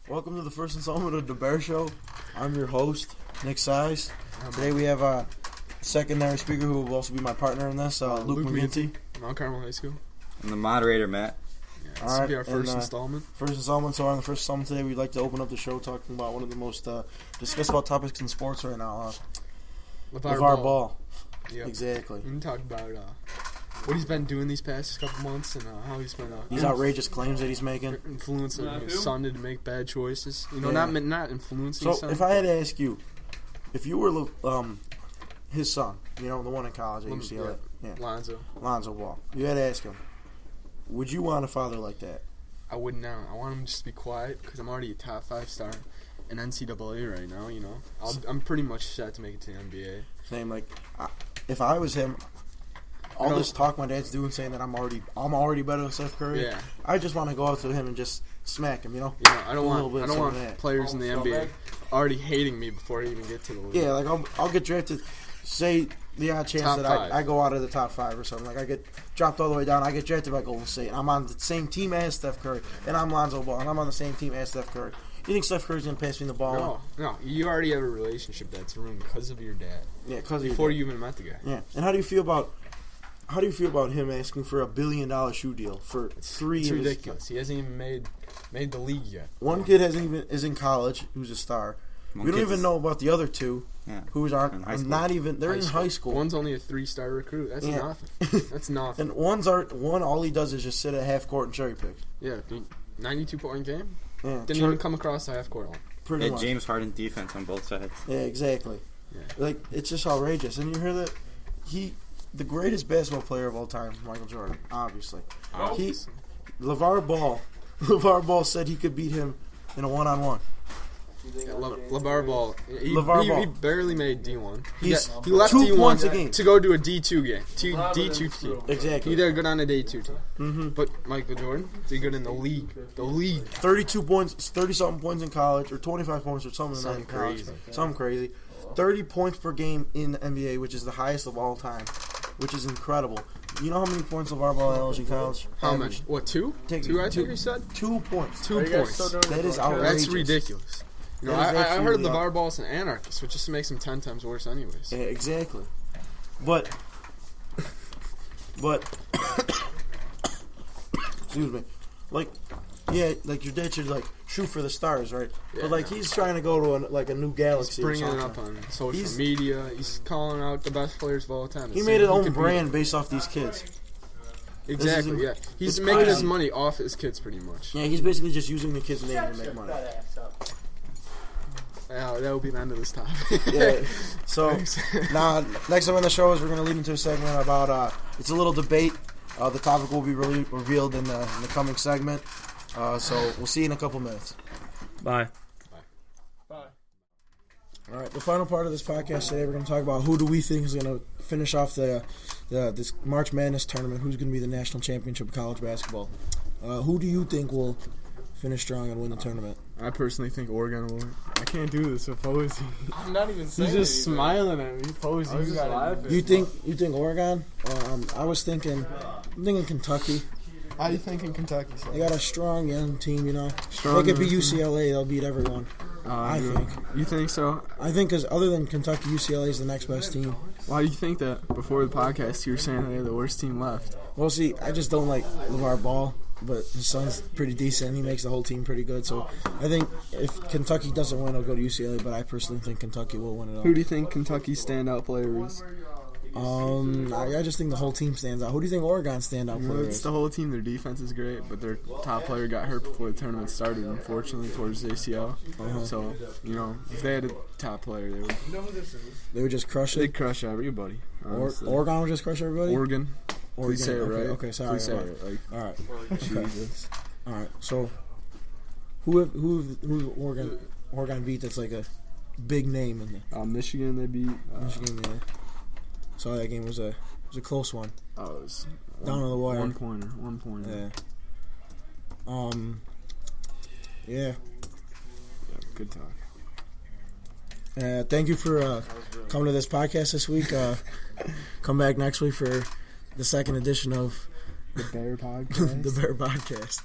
Welcome to the first installment of The Bear Show. I'm your host, Nick Size. Today we have a secondary speaker who will also be my partner in this, Luke McGinty. Mount Carmel High School. I'm the moderator, Matt. Yeah, this will be our first installment. So on the first installment today, we'd like to open up the show talking about one of the most discussed about topics in sports right now, LeVar Ball. Yep. Exactly. We can talk about what he's been doing these past couple months and how he's been these outrageous claims that he's making, influencing his son to make bad choices. Not influencing. So his son. if I had to ask you, if you were his son, the one in college at UCLA, Lonzo Ball, you had to ask him, would you want a father like that? I would not. I want him just to be quiet because I'm already a top 5 star in NCAA right now. I'm pretty much set to make it to the NBA. Same. If I was him. All this talk my dad's doing, saying that I'm already better than Steph Curry. Yeah. I just want to go up to him and just smack him, I don't want players in the NBA already hating me before I even get to the league. Yeah, I'll get drafted. Say the odd chance top that I go out of the top 5 or something. I get dropped all the way down. I get drafted by Golden State. I'm on the same team as Steph Curry, and I'm Lonzo Ball, and I'm on the same team as Steph Curry. You think Steph Curry's gonna pass me the ball? No. You already have a relationship that's ruined because of your dad. Yeah, because before you even met the guy. Yeah, and how do you feel about him asking for $1 billion shoe deal for 3 years? It's ridiculous. He hasn't even made the league yet. One kid is in college who's a star. We don't even know about the other two who are not even. They're in high school. One's only a 3-star recruit. That's nothing. That's nothing. And one all he does is just sit at half court and cherry pick. Yeah, 92-point game. Yeah, didn't even come across the half court line. Pretty much. James Harden defense on both sides. Yeah, exactly. Yeah. It's just outrageous. And you hear that the greatest basketball player of all time, Michael Jordan, obviously. LeVar Ball said he could beat him in a one-on-one. LeVar Ball. He barely made D1. He left 2 D1 points a game to go to a D2 game. D2 team. Exactly. He did good on a D2 team. Mm-hmm. But Michael Jordan did good in the league. 32 points, 30-something points in college, or 25 points or something in college. Something crazy. 30 points per game in the NBA, which is the highest of all time, which is incredible. You know how many points LeVar Ball averaged in college? How many? What, 2? 2, I think you said? 2 points. 2 points. That is outrageous. That's ridiculous. I heard LeVar Ball's an anarchist, which just makes him 10 times worse anyways. Yeah, exactly. But excuse me. Your dad should shoot for the stars, right? Yeah, but he's trying to go to a new galaxy. He's bringing it up on social media. He's calling out the best players of all time. He made his own brand based off these kids. Exactly. Yeah, he's making his money off his kids pretty much. Yeah, he's basically just using the kids' name to make money. That will be the end of this topic. Yeah. So now, next up on the show is we're going to lead into a segment about it's a little debate. The topic will be revealed in the coming segment. So we'll see you in a couple minutes. Bye. All right, the final part of this podcast today, we're going to talk about who do we think is going to finish off this March Madness tournament. Who's going to be the national championship of college basketball? Who do you think will finish strong and win the tournament? I personally think Oregon will. I can't do this. Opposing. I'm not even saying. He's just smiling at me. Opposing. You just laughing. You think Oregon? I'm thinking Kentucky. How are you thinking Kentucky? They got a strong young team, They could beat UCLA. They'll beat everyone. I think. You think so? I think because other than Kentucky, UCLA is the next best team. Why do you think that? Before the podcast, you were saying they're the worst team left. Well, see, I just don't like LeVar Ball, but his son's pretty decent. He makes the whole team pretty good. So I think if Kentucky doesn't win, I'll go to UCLA. But I personally think Kentucky will win it all. Who do you think Kentucky's standout player is? I just think the whole team stands out. Who do you think Oregon's standout player is? It's the whole team. Their defense is great, but their top player got hurt before the tournament started, unfortunately, towards the ACL. So, if they had a top player, they would just crush it? They'd crush everybody. Oregon would just crush everybody? Oregon. Please say it right. Okay, sorry. Please say it right. All right. Jesus. All right, so who Oregon beat that's like a big name in the Michigan, they beat Michigan, yeah. So that game was a close one. Oh, it was down on the wire. 1 pointer. Yeah. Yeah. Good talk. Thank you for coming to this podcast this week. Come back next week for the second edition of the Bear Podcast. The Bear Podcast.